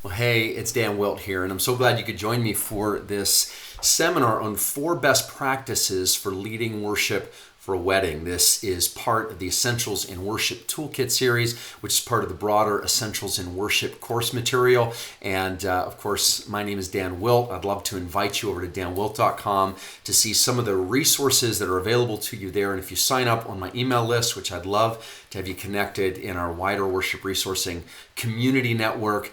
Well, hey, it's Dan Wilt here, and I'm so glad you could join me for this seminar on 4 best practices for leading worship for a wedding. This is part of the Essentials in Worship Toolkit series, which is part of the broader Essentials in Worship course material. And of course, my name is Dan Wilt. I'd love to invite you over to danwilt.com to see some of the resources that are available to you there. And if you sign up on my email list, which I'd love to have you connected in our wider worship resourcing community network,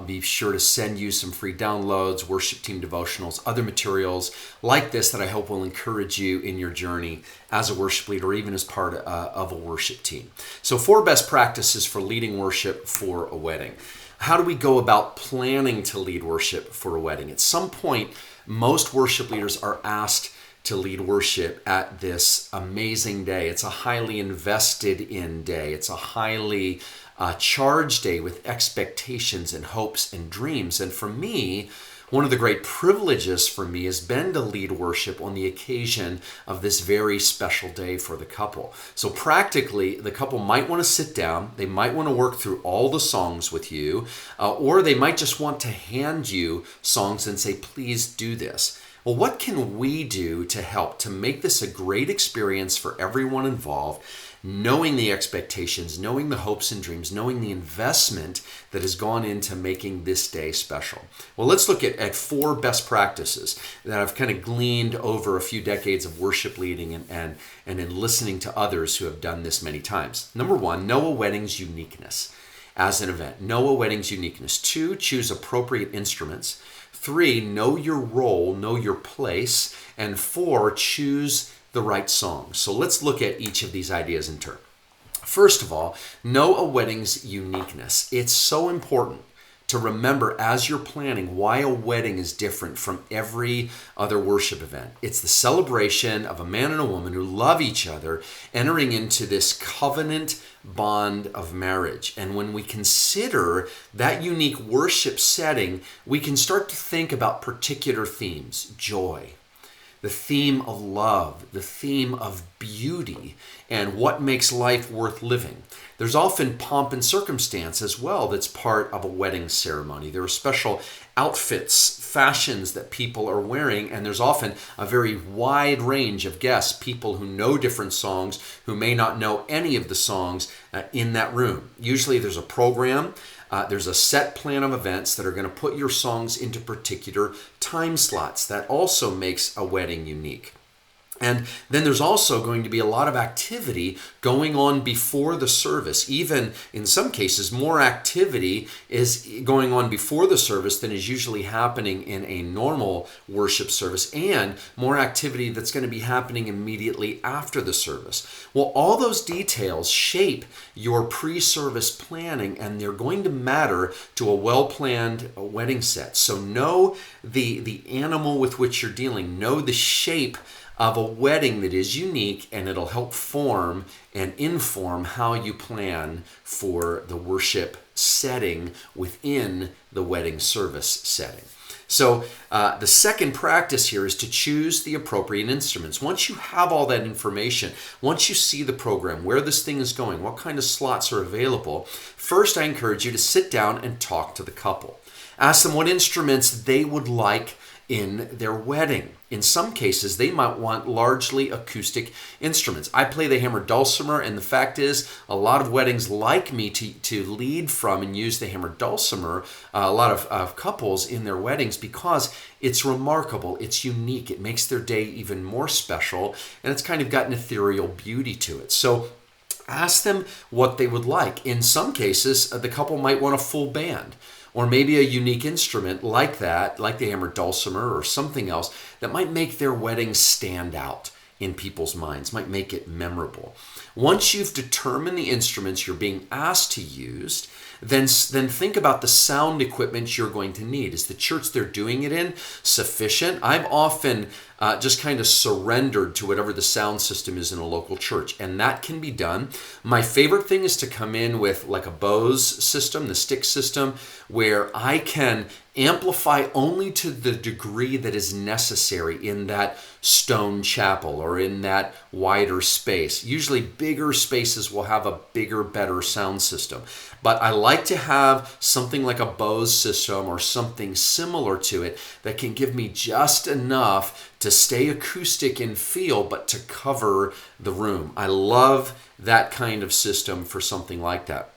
be sure to send you some free downloads, worship team devotionals, other materials like this that I hope will encourage you in your journey as a worship leader or even as part of a worship team. So 4 best practices for leading worship for a wedding. How do we go about planning to lead worship for a wedding? At some point, most worship leaders are asked to lead worship at this amazing day. It's a highly invested in day. It's a highly charged day with expectations and hopes and dreams. And for me, one of the great privileges for me has been to lead worship on the occasion of this very special day for the couple. So practically, the couple might want to sit down, they might want to work through all the songs with you, or they might just want to hand you songs and say, please do this. Well, what can we do to help to make this a great experience for everyone involved, knowing the expectations, knowing the hopes and dreams, knowing the investment that has gone into making this day special? Well, let's look at 4 best practices that I've kind of gleaned over a few decades of worship leading and in listening to others who have done this many times. Number 1, know a wedding's uniqueness as an event. Know a wedding's uniqueness. 2, choose appropriate instruments. 3, know your role, know your place. And 4, choose the right song. So let's look at each of these ideas in turn. First of all, know a wedding's uniqueness. It's so important to remember as you're planning why a wedding is different from every other worship event. It's the celebration of a man and a woman who love each other, entering into this covenant bond of marriage. And when we consider that unique worship setting, we can start to think about particular themes: joy, the theme of love, the theme of beauty, and what makes life worth living. There's often pomp and circumstance as well that's part of a wedding ceremony. There are special outfits, fashions that people are wearing, and there's often a very wide range of guests, people who know different songs, who may not know any of the songs in that room. Usually there's a program. There's a set plan of events that are going to put your songs into particular time slots. That also makes a wedding unique. And then there's also going to be a lot of activity going on before the service. Even in some cases, more activity is going on before the service than is usually happening in a normal worship service, and more activity that's going to be happening immediately after the service. Well, all those details shape your pre-service planning, and they're going to matter to a well-planned wedding set. So know the animal with which you're dealing. Know the shape of a wedding that is unique, and it'll help form and inform how you plan for the worship setting within the wedding service setting. So the second practice here is to choose the appropriate instruments. Once you have all that information, once you see the program, where this thing is going, what kind of slots are available, first I encourage you to sit down and talk to the couple. Ask them what instruments they would like in their wedding. In some cases, they might want largely acoustic instruments. I play the hammered dulcimer, and the fact is, a lot of weddings like me to lead from and use the hammered dulcimer, a lot of couples in their weddings, because it's remarkable, it's unique, it makes their day even more special, and it's kind of got an ethereal beauty to it. So ask them what they would like. In some cases, the couple might want a full band, or maybe a unique instrument like that, like the hammered dulcimer or something else that might make their wedding stand out in people's minds, might make it memorable. Once you've determined the instruments you're being asked to use, then think about the sound equipment you're going to need. Is the church they're doing it in sufficient? I've often just kind of surrendered to whatever the sound system is in a local church, and that can be done. My favorite thing is to come in with like a Bose system, the stick system, where I can amplify only to the degree that is necessary in that stone chapel or in that wider space. Usually bigger spaces will have a bigger, better sound system. But I like like to have something like a Bose system or something similar to it that can give me just enough to stay acoustic in feel, but to cover the room. I love that kind of system for something like that.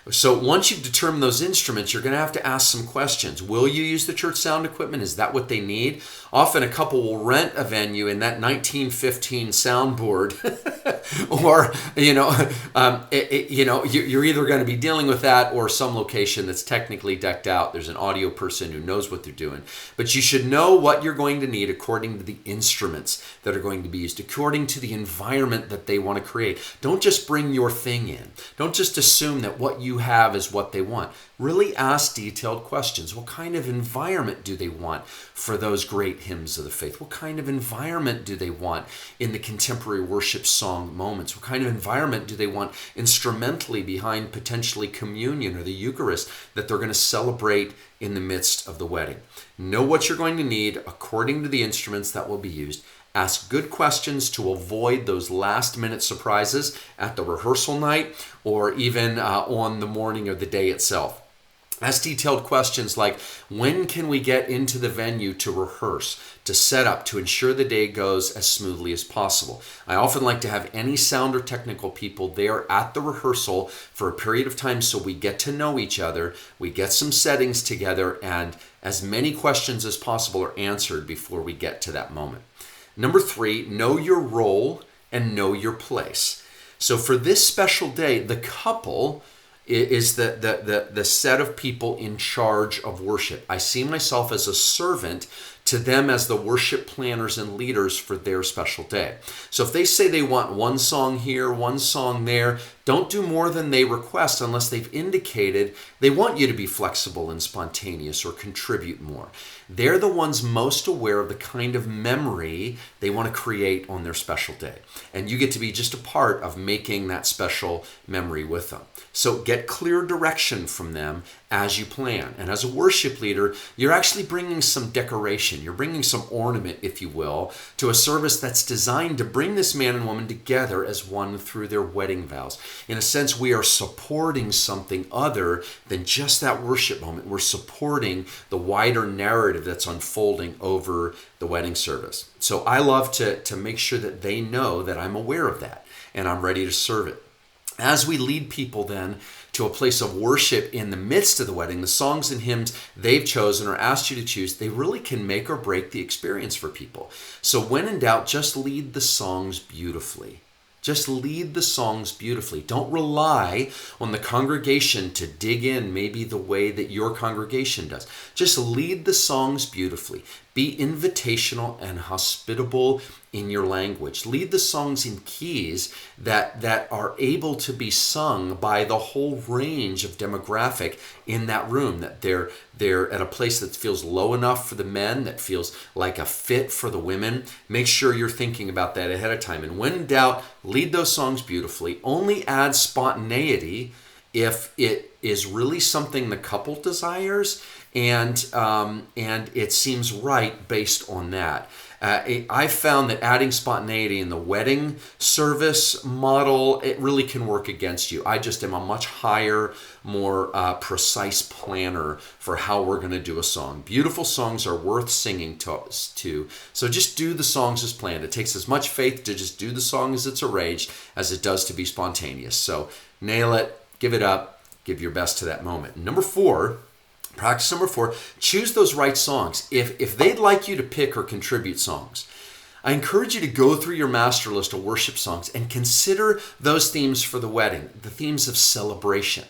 So once you've determined those instruments, you're going to have to ask some questions. Will you use the church sound equipment? Is that what they need? Often a couple will rent a venue in that 1915 soundboard, or you're either going to be dealing with that or some location that's technically decked out. There's an audio person who knows what they're doing. But you should know what you're going to need according to the instruments that are going to be used, according to the environment that they want to create. Don't just bring your thing in. Don't just assume that what you have is what they want. Really ask detailed questions. What kind of environment do they want for those great hymns of the faith? What kind of environment do they want in the contemporary worship song moments? What kind of environment do they want instrumentally behind potentially communion or the Eucharist that they're going to celebrate in the midst of the wedding? Know what you're going to need according to the instruments that will be used. Ask good questions to avoid those last-minute surprises at the rehearsal night or even on the morning of the day itself. Ask detailed questions like, when can we get into the venue to rehearse, to set up, to ensure the day goes as smoothly as possible? I often like to have any sound or technical people there at the rehearsal for a period of time so we get to know each other, we get some settings together, and as many questions as possible are answered before we get to that moment. Number 3, know your role and know your place. So for this special day, the couple is the set of people in charge of worship. I see myself as a servant to them as the worship planners and leaders for their special day. So if they say they want one song here, one song there, don't do more than they request unless they've indicated they want you to be flexible and spontaneous or contribute more. They're the ones most aware of the kind of memory they want to create on their special day. And you get to be just a part of making that special memory with them. So get clear direction from them as you plan. And as a worship leader, you're actually bringing some decoration. You're bringing some ornament, if you will, to a service that's designed to bring this man and woman together as one through their wedding vows. In a sense, we are supporting something other than just that worship moment. We're supporting the wider narrative that's unfolding over the wedding service. So I love to make sure that they know that I'm aware of that and I'm ready to serve it. As we lead people then to a place of worship in the midst of the wedding, the songs and hymns they've chosen or asked you to choose, they really can make or break the experience for people. So when in doubt, just lead the songs beautifully. Just lead the songs beautifully. Don't rely on the congregation to dig in maybe the way that your congregation does. Just lead the songs beautifully. Be invitational and hospitable in your language. Lead the songs in keys that are able to be sung by the whole range of demographic in that room, that they're at a place that feels low enough for the men, that feels like a fit for the women. Make sure you're thinking about that ahead of time. And when in doubt, lead those songs beautifully. Only add spontaneity if it is really something the couple desires and it seems right based on that. I found that adding spontaneity in the wedding service model, it really can work against you. I just am a much higher, more precise planner for how we're going to do a song. Beautiful songs are worth singing to. So just do the songs as planned. It takes as much faith to just do the song as it's arranged as it does to be spontaneous. So nail it, give it up, give your best to that moment. Practice number 4, choose those right songs. If they'd like you to pick or contribute songs, I encourage you to go through your master list of worship songs and consider those themes for the wedding, the themes of celebration,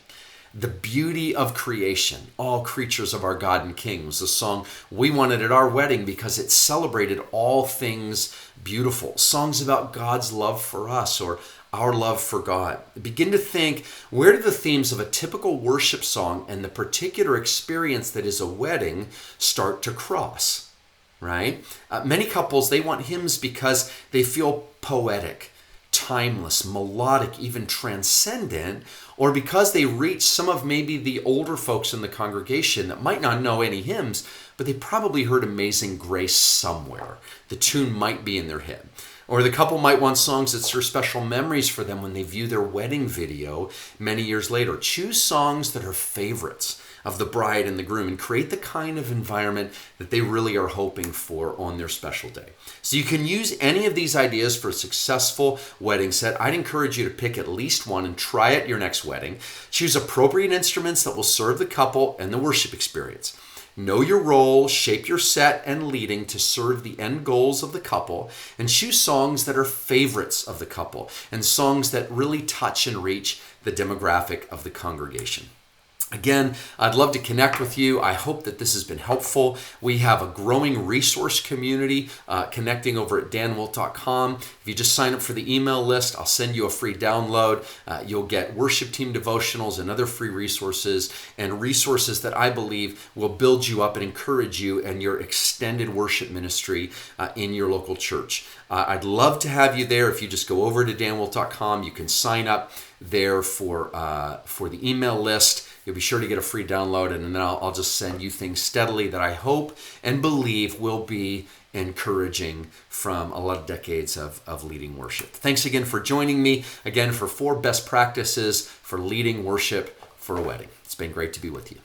the beauty of creation. All creatures of our God and King was the song we wanted at our wedding because it celebrated all things beautiful. Songs about God's love for us or our love for God. Begin to think, where do the themes of a typical worship song and the particular experience that is a wedding start to cross, right? Many couples, they want hymns because they feel poetic, timeless, melodic, even transcendent, or because they reach some of maybe the older folks in the congregation that might not know any hymns, but they probably heard Amazing Grace somewhere. The tune might be in their head. Or the couple might want songs that stir special memories for them when they view their wedding video many years later. Choose songs that are favorites of the bride and the groom and create the kind of environment that they really are hoping for on their special day. So you can use any of these ideas for a successful wedding set. I'd encourage you to pick at least one and try it at your next wedding. Choose appropriate instruments that will serve the couple and the worship experience. Know your role, shape your set and leading to serve the end goals of the couple, and choose songs that are favorites of the couple and songs that really touch and reach the demographic of the congregation. Again, I'd love to connect with you. I hope that this has been helpful. We have a growing resource community connecting over at danwilt.com. If you just sign up for the email list, I'll send you a free download. You'll get worship team devotionals and other free resources, and resources that I believe will build you up and encourage you and your extended worship ministry in your local church. I'd love to have you there. If you just go over to danwilt.com, you can sign up there for the email list. You'll be sure to get a free download, and then I'll just send you things steadily that I hope and believe will be encouraging from a lot of decades of leading worship. Thanks again for joining me, again, for 4 best practices for leading worship for a wedding. It's been great to be with you.